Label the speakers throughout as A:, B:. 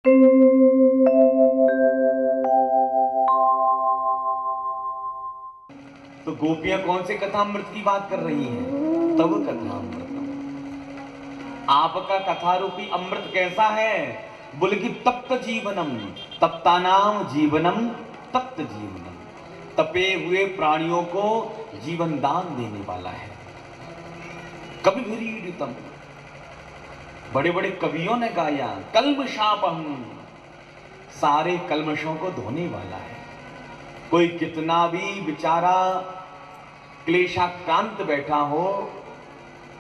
A: तो गोपियां कौन से कथामृत की बात कर रही हैं? तब कथामृत। आपका कथा रूपी अमृत कैसा है? बोले कि तप्त जीवनम, तप्तानाम जीवनम, तप्त जीवनम, तपे हुए प्राणियों को जीवन दान देने वाला है। कवि भीड़ितम, बड़े बड़े कवियों ने गाया, कल्मषापहम, सारे कल्मशों को धोने वाला है। कोई कितना भी बेचारा क्लेशाक्रांत बैठा हो,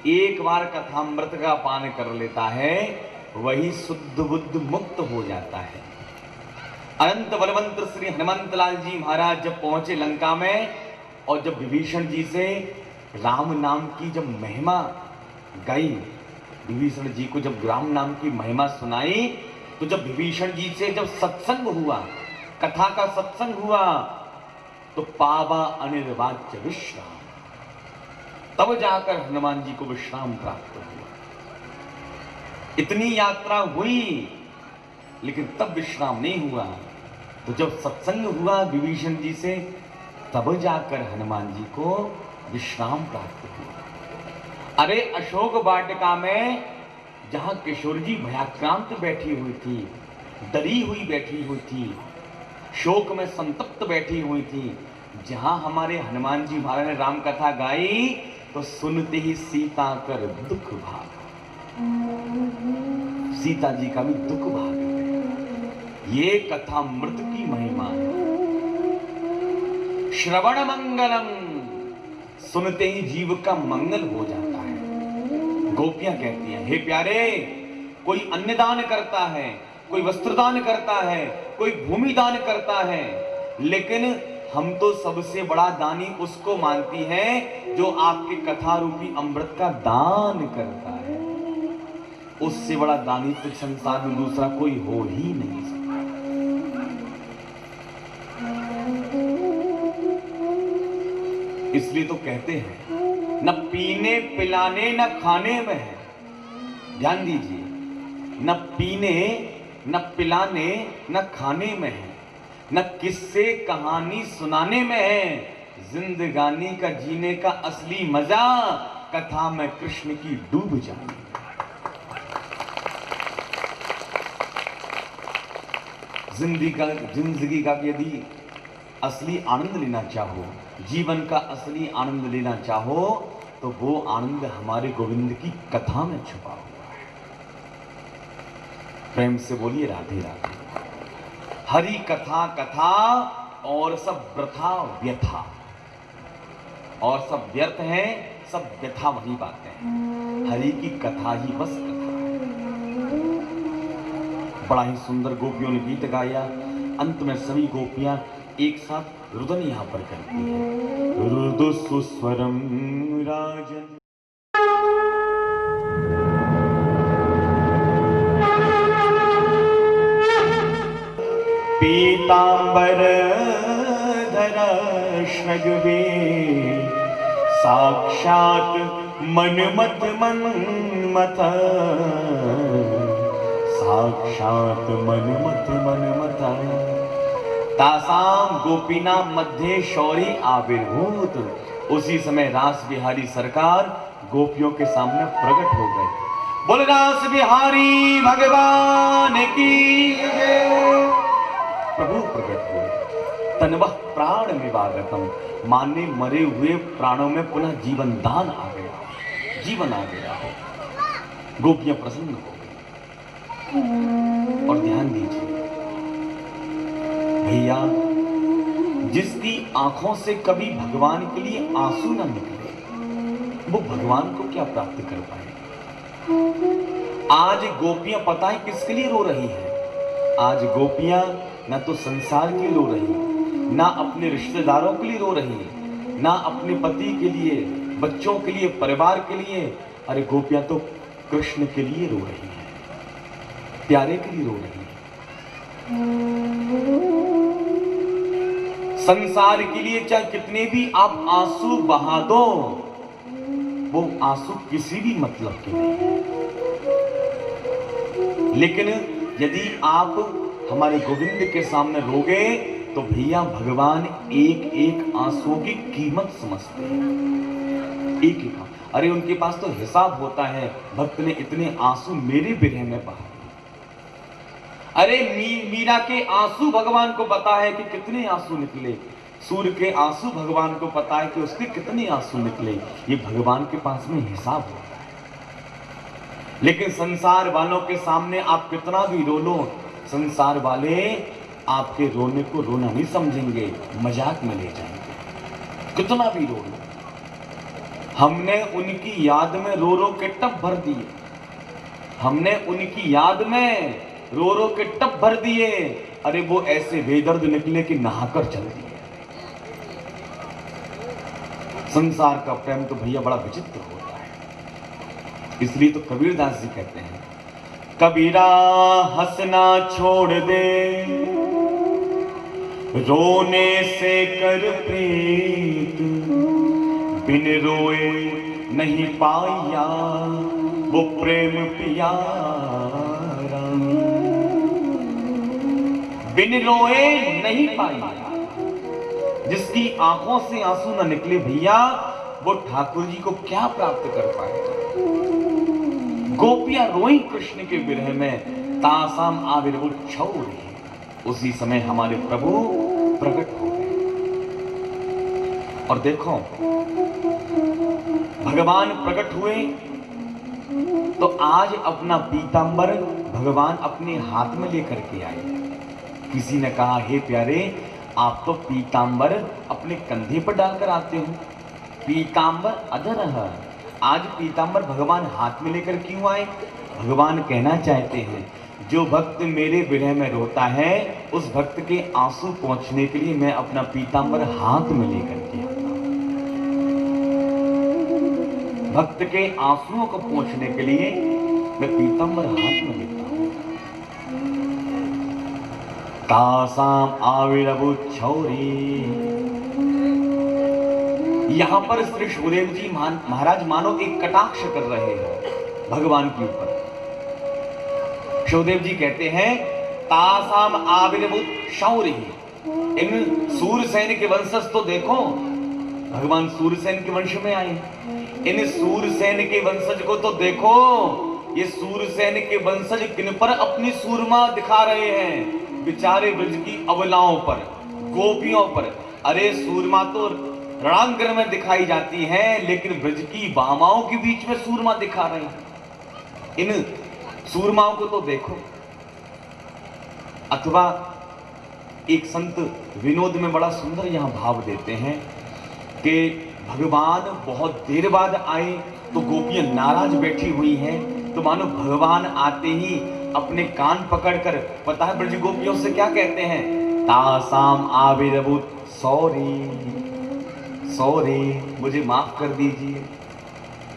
A: एक बार कथामृत का पान कर लेता है, वही शुद्ध बुद्ध मुक्त हो जाता है। अनंत बलवंत श्री हनुमंत लाल जी महाराज जब पहुंचे लंका में, और जब विभीषण जी से राम नाम की जब महिमा गाई, विभीषण जी को जब राम नाम की महिमा सुनाई, तो जब विभीषण जी से जब सत्संग हुआ, कथा का सत्संग हुआ, तो पावा अनिर्वाच्य विश्राम, तब जाकर हनुमान जी को विश्राम प्राप्त हुआ। इतनी यात्रा हुई लेकिन तब विश्राम नहीं हुआ। तो जब सत्संग हुआ विभीषण जी से, तब जाकर हनुमान जी को विश्राम प्राप्त हुआ। अरे अशोक वाटिका में जहां किशोर जी भयाक्रांत बैठी हुई थी, डरी हुई बैठी हुई थी, शोक में संतप्त बैठी हुई थी, जहां हमारे हनुमान जी महाराज ने राम कथा गाई, तो सुनते ही सीता कर दुख भाग, सीता जी का भी दुख भाग गया। ये कथा मृत की महिमा है। श्रवण मंगलम, सुनते ही जीव का मंगल हो जाता है। गोपियां कहती हैं, हे प्यारे, कोई अन्न दान करता है, कोई वस्त्र दान करता है, कोई भूमि दान करता है, लेकिन हम तो सबसे बड़ा दानी उसको मानती हैं जो आपके कथा रूपी अमृत का दान करता है। उससे बड़ा दानी तो संसार में दूसरा कोई हो ही नहीं सकता। इसलिए तो कहते हैं, न पीने पिलाने न खाने में है। ध्यान दीजिए, न पीने न पिलाने न खाने में है, न किस्से कहानी सुनाने में है। जिंदगानी का जीने का असली मजा कथा में कृष्ण की डूब जाने। जिंदगी का यदि असली आनंद लेना चाहो, जीवन का असली आनंद लेना चाहो, तो वो आनंद हमारे गोविंद की कथा में छुपा हुआ है। प्रेम से बोलिए राधे राधे। हरि कथा कथा और सब वृथा व्यथा, और सब व्यर्थ है, सब व्यथा वही बातें हैं। हरि की कथा ही बस कथा है। बड़ा ही सुंदर गोपियों ने गीत गाया। अंत में सभी गोपियां एक साथ रुदन यहां पर करती है। रुदु सुस्वरम राजन, पीतांबर धरा श्रगवे, साक्षात मनमथ मनमथ, साक्षात मनमथ मनमथ, तासाम गोपीना मध्य शौरी आविर्भूत। उसी समय रास बिहारी सरकार गोपियों के सामने प्रकट हो गए। बोल रास बिहारी भगवान की जय। प्रभु प्रकट हुए। तनवः प्राण विवागतम, माने मरे हुए प्राणों में पुनः जीवन दान आ गया, जीवन आ गया है। गोपियां प्रसन्न हो गई। और ध्यान दीजिए भैया, जिसकी आंखों से कभी भगवान के लिए आंसू न निकले, वो भगवान को क्या प्राप्त कर पाए। आज गोपियां पता है किसके लिए रो रही हैं? आज गोपियां ना तो संसार के लिए रो रही, ना अपने रिश्तेदारों के लिए रो रही, ना अपने पति के लिए, बच्चों के लिए, परिवार के लिए। अरे गोपियां तो कृष्ण के लिए रो रही हैं, प्यारे के लिए रो रही हैं। संसार के लिए चाहे कितने भी आप आंसू बहा दो, वो आंसू किसी भी मतलब के नहीं है। लेकिन यदि आप हमारे गोविंद के सामने रोगे तो भैया भगवान एक एक आंसू की कीमत समझते हैं। एक एक, अरे उनके पास तो हिसाब होता है, भक्त ने इतने आंसू मेरे विरह में बहाए। अरे मीरा के आंसू भगवान को पता है कि कितने आंसू निकले, सूर्य के आंसू भगवान को पता है कि उसके कितने आंसू निकले। ये भगवान के पास में हिसाब होता है। लेकिन संसार वालों के सामने आप कितना भी रो लो, संसार वाले आपके रोने को रोना नहीं समझेंगे, मजाक में ले जाएंगे। कितना भी रो लो, हमने उनकी याद में रो रो के टब भर दिए, हमने उनकी याद में रो रो के टब भर दिए। अरे वो ऐसे बेदर्द निकले कि नहाकर चल दिए। संसार का प्रेम तो भैया बड़ा विचित्र होता है। इसलिए तो कबीरदास जी कहते हैं, कबीरा हंसना छोड़ दे, रोने से कर प्रीत, बिन रोए नहीं पाया वो प्रेम पियारा। बिन रोए नहीं पाया, जिसकी आंखों से आंसू न निकले भैया, वो ठाकुर जी को क्या प्राप्त कर पाएगा। गोपियां रोई कृष्ण के विरह में, तासाम आविर्भूत छौ रही। उसी समय हमारे प्रभु प्रकट हो गए। और देखो भगवान प्रकट हुए तो आज अपना पीतांबर भगवान अपने हाथ में लेकर के आए। किसी ने कहा, हे प्यारे आप तो पीतांबर अपने कंधे पर डालकर आते हो, पीतांबर अधर है, आज पीतांबर भगवान हाथ में लेकर क्यों आए। भगवान कहना चाहते हैं, जो भक्त मेरे विरह में रोता है उस भक्त के आंसू पहुंचने के लिए मैं अपना पीतांबर हाथ में लेकर के आता हूं। भक्त के आंसुओं को पहुंचने के लिए मैं पीतांबर हाथ में लेता हूं। तासाम आविर्भूत छौरी। यहां पर श्री सुखदेव जी महाराज मानो एक कटाक्ष कर रहे हैं भगवान के ऊपर। सुखदेव जी कहते हैं, तासाम आविर्भूत शौरी। इन सूरसेन के वंशज तो देखो, भगवान सूरसेन के वंश में आए। इन सूरसेन के वंशज को तो देखो, ये सूरसेन के वंशज किन पर अपनी सूरमा दिखा रहे हैं, बेचारे ब्रज की अबलाओं पर, गोपियों पर। अरे सूरमा तो रणांगण में दिखाई जाती है, लेकिन ब्रज की बामाओं के बीच में सूरमा दिखा रहे हैं। इन सूरमाओं को तो देखो। अथवा एक संत विनोद में बड़ा सुंदर यहां भाव देते हैं कि भगवान बहुत देर बाद आए तो गोपियां नाराज बैठी हुई हैं, तो मानो भगवान आते ही अपने कान पकड़कर, पता है ब्रज गोपियों से क्या कहते हैं, तासाम आविर्भूत सॉरी सॉरी, मुझे माफ कर दीजिए।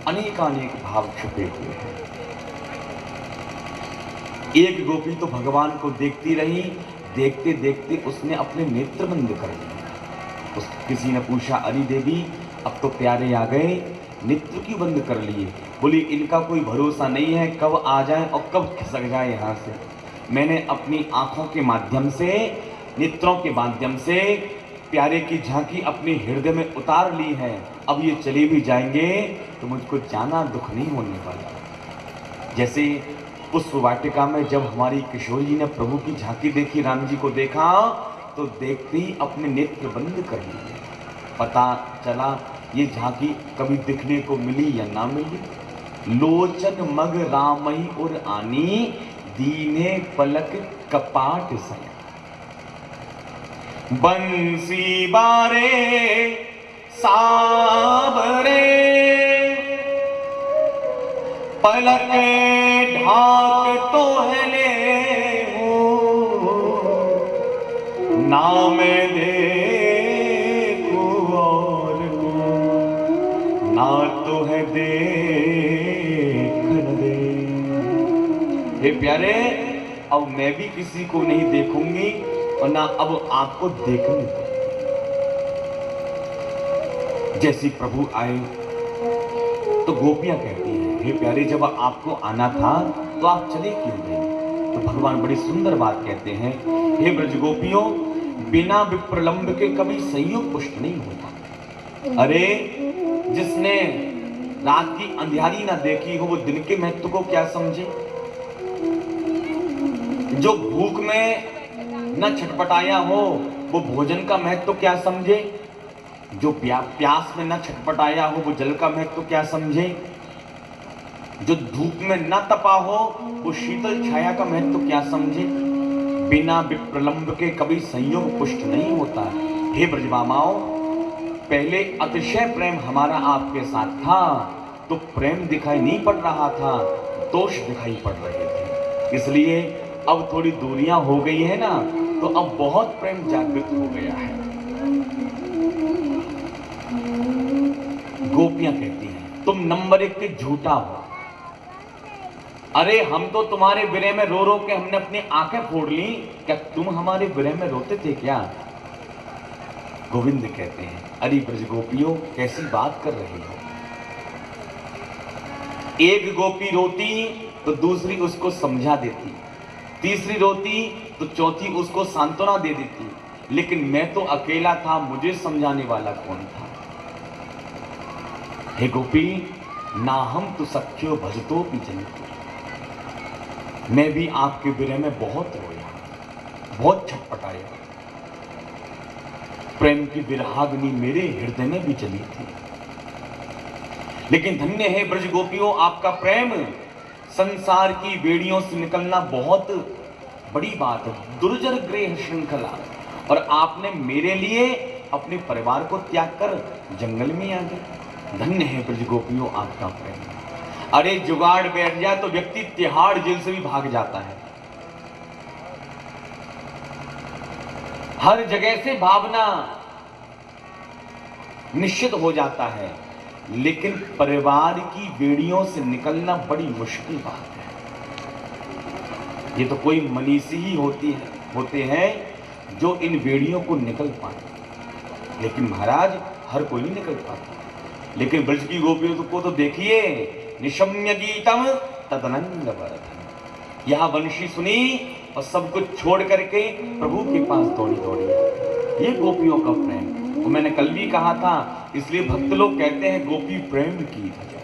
A: अनेकानेक भाव छुपे हुए हैं। एक गोपी तो भगवान को देखती रही, देखते देखते उसने अपने नेत्र बंद कर लिए। किसी ने पूछा, अरे देवी अब तो प्यारे आ गए, नेत्र क्यों बंद कर लिए। बोली, इनका कोई भरोसा नहीं है, कब आ जाए और कब खिसक जाए यहाँ से। मैंने अपनी आंखों के माध्यम से, नेत्रों के माध्यम से प्यारे की झांकी अपने हृदय में उतार ली है। अब ये चले भी जाएंगे तो मुझको जाना दुख नहीं होने वाला। जैसे उस वाटिका में जब हमारी किशोरी जी ने प्रभु की झांकी देखी, राम जी को देखा, तो देखते ही अपने नेत्र बंद कर लिए। पता चला ये झांकी कभी दिखने को मिली या ना मिली। लोचन मग रामई और आनी, दीने पलक कपाट सया। बंसी बारे साबरे, पलक ढाक तो है ले नाम देखो और ना तो है देख दे। हे प्यारे, अब मैं भी किसी को नहीं देखूंगी और ना अब आपको देखने दो। जैसी प्रभु आए तो गोपियां कहती हैं, हे प्यारे जब आपको आना था तो आप चले क्यों गए। तो भगवान बड़ी सुंदर बात कहते हैं, हे ब्रज गोपियों, बिना विप्रलंब के कभी संयोग पुष्ट नहीं होता। अरे जिसने रात की अंधियारी ना देखी हो वो दिन के महत्व को क्या समझे? जो भूख में न छटपटाया हो वो भोजन का महत्व क्या समझे? जो प्यास में न छटपटाया हो वो जल का महत्व क्या समझे? जो धूप में न तपा हो वो शीतल छाया का महत्व क्या समझे? बिना विप्रलंब के कभी संयोग पुष्ट नहीं होता। हे ब्रजमामाओं, पहले अतिशय प्रेम हमारा आपके साथ था तो प्रेम दिखाई नहीं पड़ रहा था, दोष दिखाई पड़ रहे थे। इसलिए अब थोड़ी दूरियां हो गई है ना, तो अब बहुत प्रेम जागृत हो गया है। गोपियां कहती हैं, तुम नंबर 1 के झूठा हो। अरे हम तो तुम्हारे विरह में रो रो के हमने अपनी आंखें फोड़ ली, क्या तुम हमारे विरह में रोते थे क्या? गोविंद कहते हैं, अरे ब्रज गोपियों, कैसी बात कर रही हो? एक गोपी रोती तो दूसरी उसको समझा देती, तीसरी रोती तो चौथी उसको सांत्वना दे देती, लेकिन मैं तो अकेला था, मुझे समझाने वाला कौन था? हे गोपी, ना हम तो सख्यो भजतो भी जनितो, मैं भी आपके विरह में बहुत रोया, बहुत छटपटाया। प्रेम की विरहाग्नि मेरे हृदय में भी चली थी, लेकिन धन्य है ब्रज गोपियों, आपका प्रेम संसार की बेड़ियों से निकलना बहुत बड़ी बात है, दुर्जर ग्रेह श्रृंखला। और आपने मेरे लिए अपने परिवार को त्याग कर जंगल में आ गए। धन्य है ब्रज गोपियों आपका प्रेम। अरे जुगाड़ बैठ जाए तो व्यक्ति तिहाड़ जेल से भी भाग जाता है। हर जगह से भावना निश्चित हो जाता है, लेकिन परिवार की बेड़ियों से निकलना बड़ी मुश्किल बात है। ये तो कोई मनीषी ही होते हैं जो इन बेड़ियों को निकल पाए, लेकिन महाराज हर कोई नहीं निकल पाता। लेकिन ब्रज की गोपियों को तो देखिए, निशम्य गीतम तदनंद वर्धन, यह वंशी सुनी और सब कुछ छोड़ करके प्रभु के पास दौड़ी दौड़ी। ये गोपियों का प्रेम, तो मैंने कल भी कहा था, इसलिए भक्त लोग कहते हैं गोपी प्रेम की ध्वजा।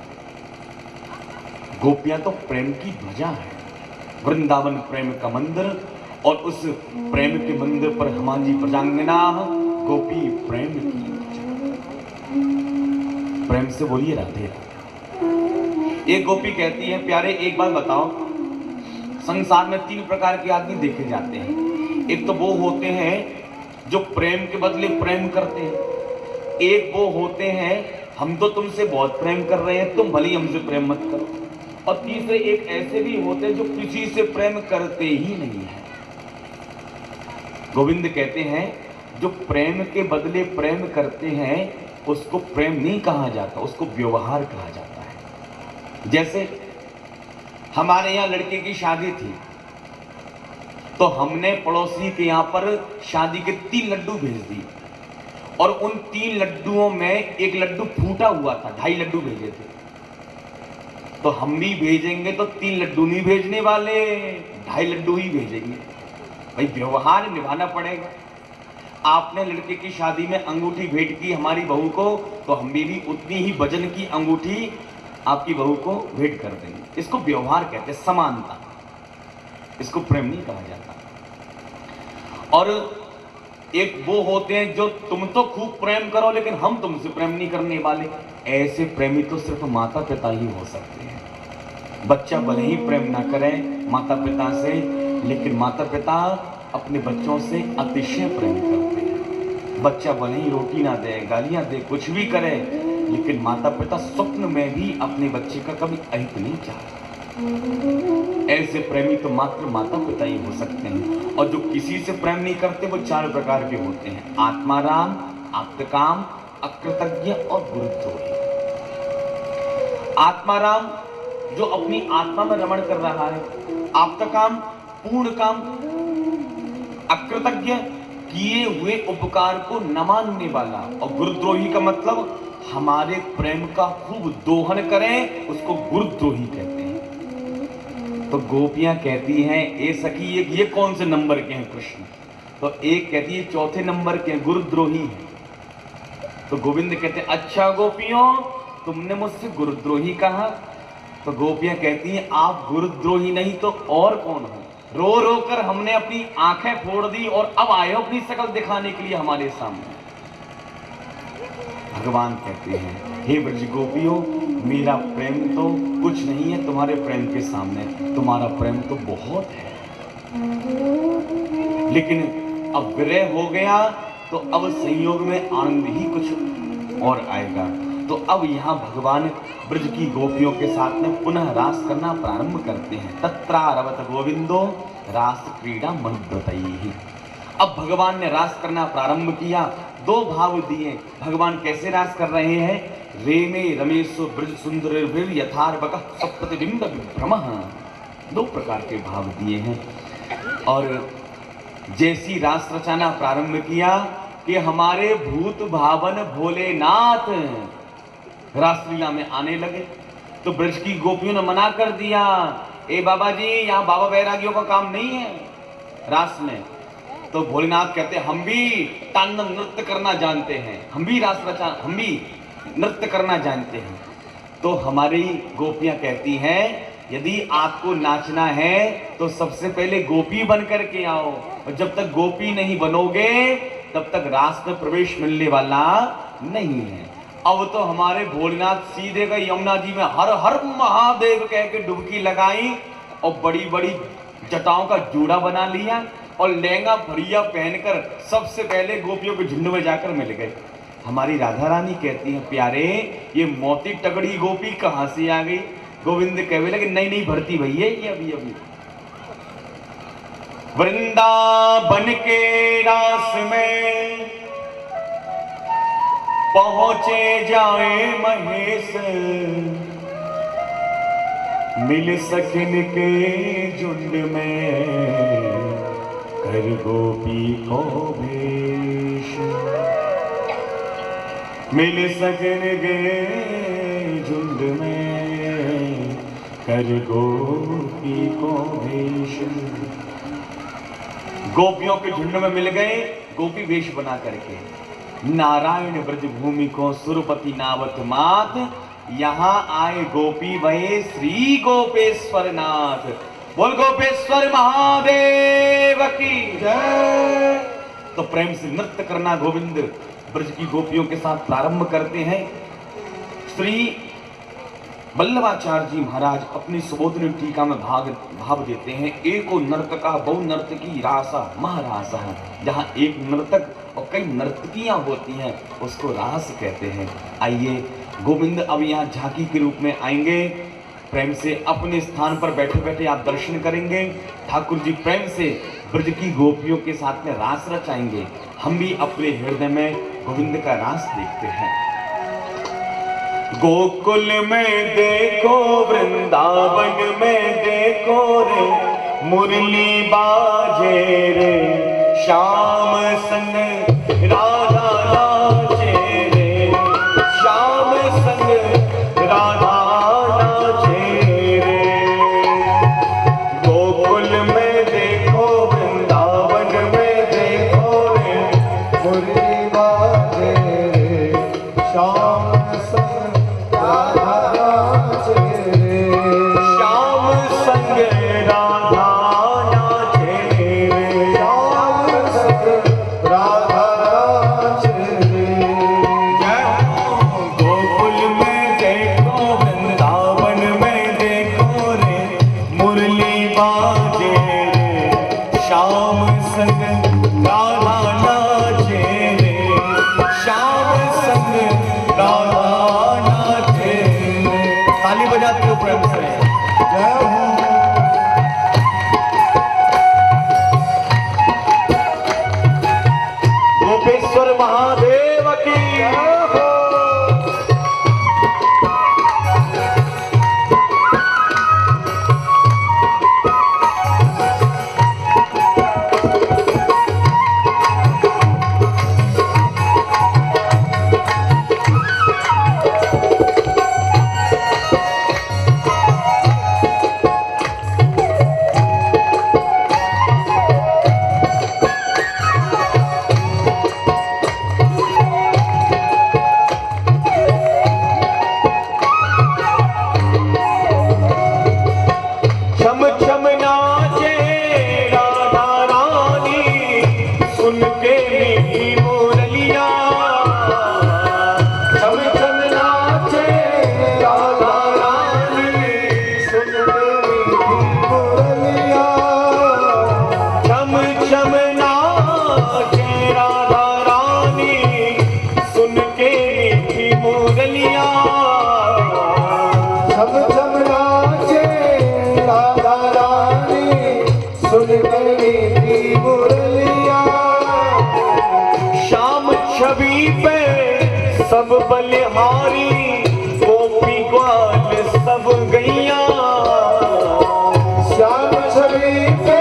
A: गोपियां तो प्रेम की ध्वजा है। वृंदावन प्रेम का मंदिर, और उस प्रेम के मंदिर पर हमारी प्रजांगना गोपी प्रेम की ध्वजा। प्रेम से बोलिए राधे राधे। एक गोपी कहती है, प्यारे एक बात बताओ, संसार में 3 प्रकार के आदमी देखे जाते हैं। एक तो वो होते हैं जो प्रेम के बदले प्रेम करते हैं, एक वो होते हैं हम तो तुमसे बहुत प्रेम कर रहे हैं, तुम भले ही हमसे प्रेम मत करो, और तीसरे एक ऐसे भी होते हैं जो किसी से प्रेम करते ही नहीं है। गोविंद कहते हैं, जो प्रेम के बदले प्रेम करते हैं उसको प्रेम नहीं कहा जाता, उसको व्यवहार कहा जाता है। जैसे हमारे यहाँ लड़के की शादी थी, तो हमने पड़ोसी के यहाँ पर शादी के 3 लड्डू भेज दिए, और उन 3 लड्डुओं में एक लड्डू फूटा हुआ था, 2.5 लड्डू भेजे थे। तो हम भी भेजेंगे तो 3 लड्डू नहीं भेजने वाले, 2.5 लड्डू ही भेजेंगे। भाई व्यवहार निभाना पड़ेगा। आपने लड़के की शादी में अंगूठी भेंट की हमारी बहू को, तो हम भी उतनी ही वजन की अंगूठी आपकी बहू को भेंट कर देंगे। इसको व्यवहार कहते हैं, समानता। इसको प्रेम नहीं कहा जाता। और एक वो होते हैं जो तुम तो खूब प्रेम करो लेकिन हम तुमसे प्रेम नहीं करने वाले। ऐसे प्रेमी तो सिर्फ माता पिता ही हो सकते हैं। बच्चा भले ही प्रेम ना करें माता पिता से, लेकिन माता पिता अपने बच्चों से अतिशय प्रेम करते हैं। बच्चा भले ही रोटी ना दे, गालियां दे, कुछ भी करे, लेकिन माता पिता स्वप्न में भी अपने बच्चे का कभी अहित नहीं चाहते। ऐसे प्रेमी तो मात्र माता पिता ही हो सकते हैं। और जो किसी से प्रेम नहीं करते वो 4 प्रकार के होते हैं, आत्माराम, आप्तकाम, अकृतज्ञ और गुरुद्रोही। आत्माराम जो अपनी आत्मा में रमण कर रहा है, आप्तकाम पूर्ण काम, अकृतज्ञ किए हुए उपकार को न मानने वाला, और गुरुद्रोही का मतलब हमारे प्रेम का खूब दोहन करें, उसको गुरुद्रोही कहते हैं। तो गोपियां कहती हैं ए सखी ये कौन से नंबर के हैं कृष्ण? तो एक कहती है चौथे नंबर के गुरुद्रोही हैं। तो गोविंद कहते हैं अच्छा गोपियों तुमने मुझसे गुरुद्रोही कहा? तो गोपियां कहती हैं आप गुरुद्रोही नहीं तो और कौन हो? रो रो कर हमने अपनी आंखें फोड़ दी और अब आए हो अपनी शकल दिखाने के लिए हमारे सामने। भगवान कहते हैं हे ब्रज गोपियों मेरा प्रेम तो कुछ नहीं है तुम्हारे प्रेम के सामने, तुम्हारा प्रेम तो बहुत है, लेकिन अब विरह हो गया तो अब संयोग में आनंद ही कुछ और आएगा। तो अब यहाँ भगवान ब्रज की गोपियों के साथ में पुनः रास करना प्रारंभ करते हैं। तत्रारवत गोविंदो रास क्रीड़ा मनुव्रतैः। अब भगवान ने रास करना प्रारंभ किया। दो भाव दिए। भगवान कैसे रास कर रहे हैं? रेमे रमेशो ब्रज सुंदर यथार्वक सप्तबिंब विभ्रमः। दो प्रकार के भाव दिए हैं। और जैसी रास रचाना प्रारंभ किया कि हमारे भूत भावन भोलेनाथ रासलीला में आने लगे, तो ब्रज की गोपियों ने मना कर दिया, ए बाबा जी यहाँ बाबा बैरागियों का काम नहीं है रास में। तो भोलेनाथ कहते हम भी तांडव नृत्य करना जानते हैं, हम भी नृत्य करना जानते हैं। तो हमारी गोपियां कहती हैं यदि आपको नाचना है तो सबसे पहले गोपी बन करके आओ, और जब तक गोपी नहीं बनोगे तब तक रास में प्रवेश मिलने वाला नहीं है। अब तो हमारे भोलेनाथ सीधे गए यमुना जी में हर हर महादेव कह के डुबकी लगाई और बड़ी बड़ी जटाओं का जूड़ा बना लिया और लहंगा फरिया पहनकर सबसे पहले गोपियों के झुंड में जाकर मिल गए। हमारी राधा रानी कहती है प्यारे ये मोती तगड़ी गोपी कहां से आ गई? गोविंद कहने लगे नहीं भरती भैया ये अभी वृंदावन के रास में पहुंचे जाए महेश, मिल सकिन के झुंड में कर गोपी को भेष, मिल सकिन के झुंड में कर गोपी को भेष। गोपियों के झुंड में मिल गए गोपी वेश बना करके। नारायण ब्रज भूमि को सुरपति नावत मात, यहाँ आए गोपी वहे श्री गोपेश्वर नाथ। बोल गोपेश्वर महादेव की जय। तो प्रेम से नृत्य करना गोविंद ब्रज की गोपियों के साथ प्रारंभ करते हैं। श्री वल्लभाचार्य जी महाराज अपनी सुबोधनी टीका में भाव देते हैं एको नर्तका बहु नर्तकी रासा महारासा। जहाँ एक नर्तक और कई नर्तकियां होती हैं उसको रास कहते हैं। आइए गोविंद अब यहाँ झांकी के रूप में आएंगे। प्रेम से अपने स्थान पर बैठे बैठे आप दर्शन करेंगे। ठाकुर जी प्रेम से ब्रज की गोपियों के साथ में रास रचाएंगे। हम भी अपने हृदय में गोविंद का रास देखते हैं। गोकुल में देखो वृंदावन में देखो रे, मुरली बाजे रे, श्याम संग राधा नाचे रे, श्याम संग राधा नाचे रे। गोकुल में देखो वृंदावन में देखो रे, मुरली बाजे रे, श्याम संग सुन के मीठी मुरलिया, छम छम नाचे राधा रानी, सुन के मीठी मुरलिया, छम छम नाचे राधा रानी, सुन के मीठी मुरलिया,
B: छम छम नाचे राधा रानी, सुन के मीठी मुरलिया।
A: शाम छवि पे सब बलिहारी, गोपी ग्वाल सब गैया,
B: श्याम छवि पे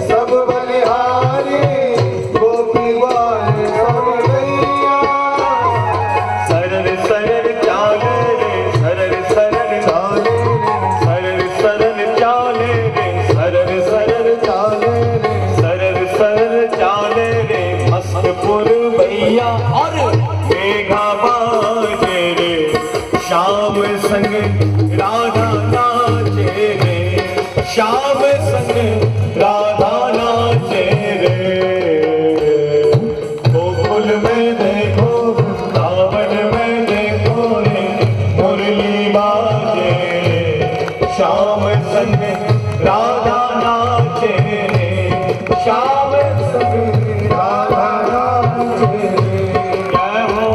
B: सब बलिहारी, गोपी ग्वाल सब गैया।
A: सरर सरर चाले रे, सरर सरर
B: चाले रे,
A: सरर सरर चाले रे, सरर सरर
B: चाले रे,
A: सरर सरर चाले रे, मस्तपुर भैया और मेघा बाजे रे, श्याम संग राधा नाचे रे, श्याम संग राधा नाचे रे। गोकुल में देखो, वृंदावन में देखो रे, मुरली बाजे रे, श्याम संग राधा नाचे रे, श्याम संग
B: राधा नाचे रे।
A: जय हो।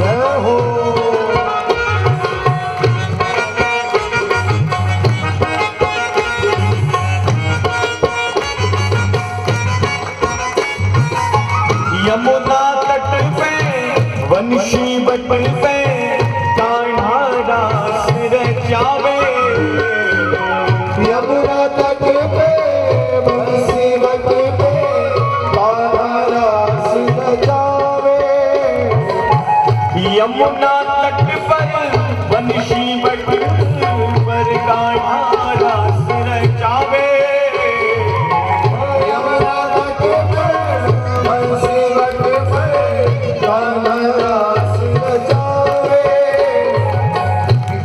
B: जय हो।
A: यमुना तट पे वंशी बट पे कान्हा रास रचावे,
B: यमुना तट पे बंसी बट पे कान्हा रास रचावे।
A: यमुना तट पर वंशी बट पर कान्हा रास रचावे,
B: यमुना तट पे बंसी बट पे कान्हा रास रचावे।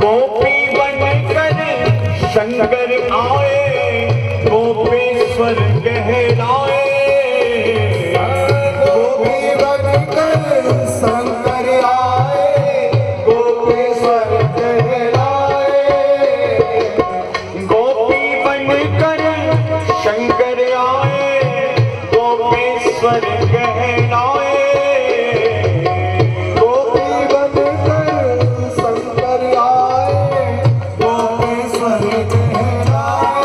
A: गोपी बनकर शंकर आए, गोपेश्वर कहलाए,
B: गोपी बनकर शंकर आए, गोपेश्वर कहलाए।
A: गोपी बनकर शंकर आए, गोपेश्वर कहलाए,
B: गोपी बनकर शंकर आए, गोपेश्वर कहलाए।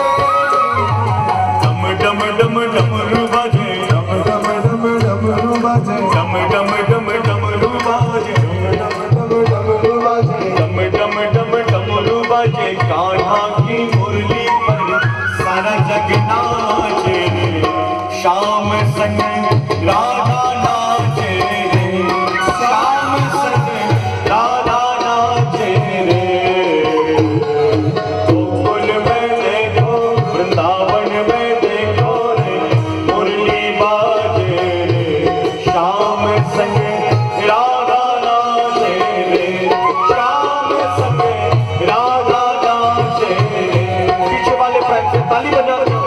A: डम डम डम डमरू बाजे,
B: डम डम डम डमरू बाजे,
A: डम डम डम डमरू बाजे,
B: डम डमरू बाजे।
A: डम डम डम डमरू बाजे, कान्हा की मुरली पर सारा जग नाचे रे, श्याम संग राधा नाचे रे, श्याम संग राधा नाचे रे। गोकुल में देखो, वृंदावन में देखो रे, मुरली बाजे रे, श्याम संग राधा नाचे रे, श्याम संग राधा नाचे रे। पीछे वाले पैर से ताली बजा दो।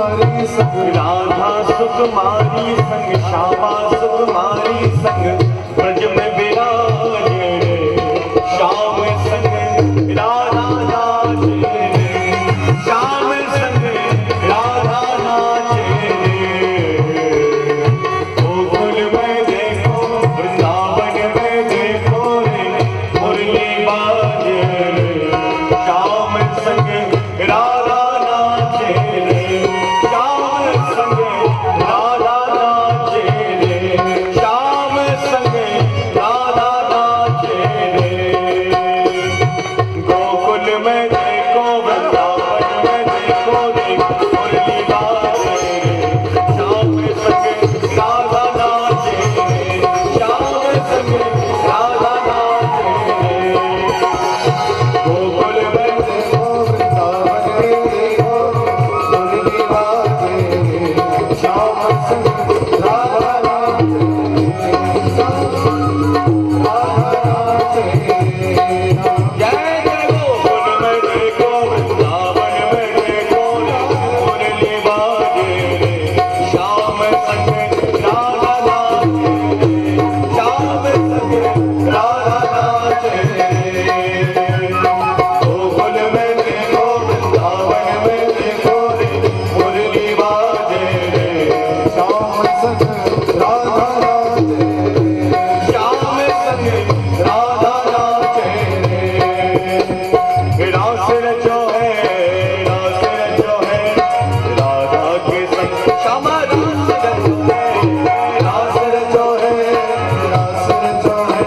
B: सुकुमारी संग
A: राधा सुकुमारी संग श्यामा सुकुमारी संग ब्रज में विराजे श्याम संग राधा नाचे श्याम संग राधा नाचे गोकुल में देखो वृंदावन में देखो रे मुरली बाजे श्याम संग राधा नाचे रे श्याम संग राधा नाचे रे श्याम संग राधा नाचे रे गोकुल में देखो वृंदावन में देखो रे मुरली बाजे श्याम संग राधा नाचे रे श्याम संग राधा नाचे रे गोकुल में
B: देखो वृंदावन में देखो मुरली बाजे श्याम संग राधा नाचे
A: जय जय गोकुल में देखो वृंदावन में देखो मुरली बाजे श्याम संग राधा नाचे श्याम संग राधा नाचे गोकुल में देखो वृंदावन में देखो मुरली बाजे
B: श्याम संग राधा नाचे
A: श्याम संग राधा नाचे रास रचो है राधा के संग श्यामा रास रचो है
B: रास रचो है रास रचो है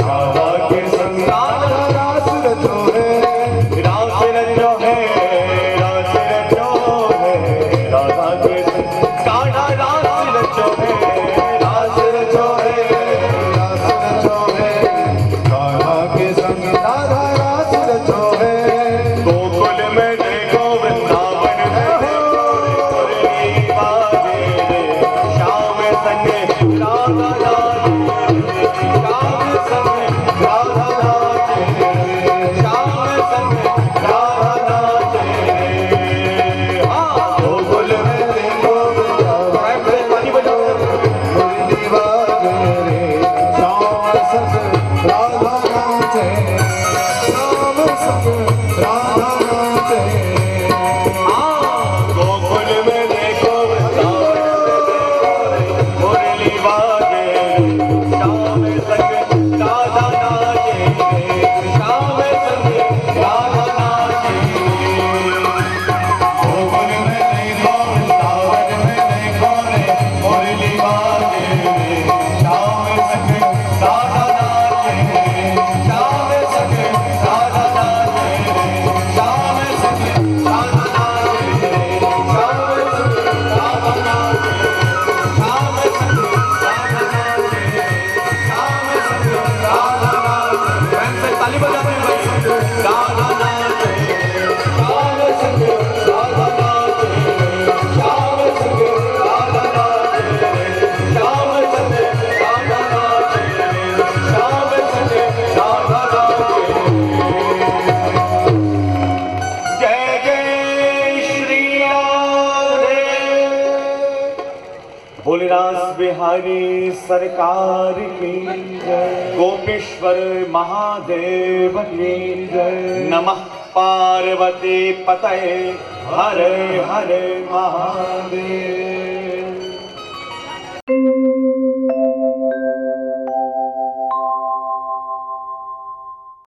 A: राधा के संग
B: राधा रास रचो है
A: रास रचो है राधा के संग कान्हा रास रचो है
B: रास रचो है कान्हा के संग राधा रास रचो है
A: गोकुल में देखो वृंदावन में देखो मुरली बाजे श्याम संग राधा नाचे श्याम संग राधा नाचे श्याम संग राधा नाचे हाँ
B: गोकुल में देखो वृंदावन में
A: पानी बजाओ
B: मुरली बाजे श्याम संग राधा नाचे श्याम संग राधा नाचे
A: गोकुल में देखो वृंदावन में देखो मुरली बाजे श्याम संग राधा नाचे श्याम संग राधा नाचे
B: गोकुल में देखो वृंदावन में देखो मुरली बाजे
A: श्याम संग राधा नाचे श्याम संग राधा नाचे श्याम संग राधा नाचे श्याम संग राधा नाचे श्याम संग राधा नाचे श्याम संग राधा नाचे बैंड से ताली बजाते हैं भाई राधा नाचे श्याम संग राधा नाचे श्याम संग राधा नाचे श्याम संग राधा नाचे श्याम संग राधा नाचे जय जय श्री राधे भोलेनाथ बिहारी सरकार की जय गोपेश्वर महादेव की जय नमः पार्वती पतये हरे हरे महादेव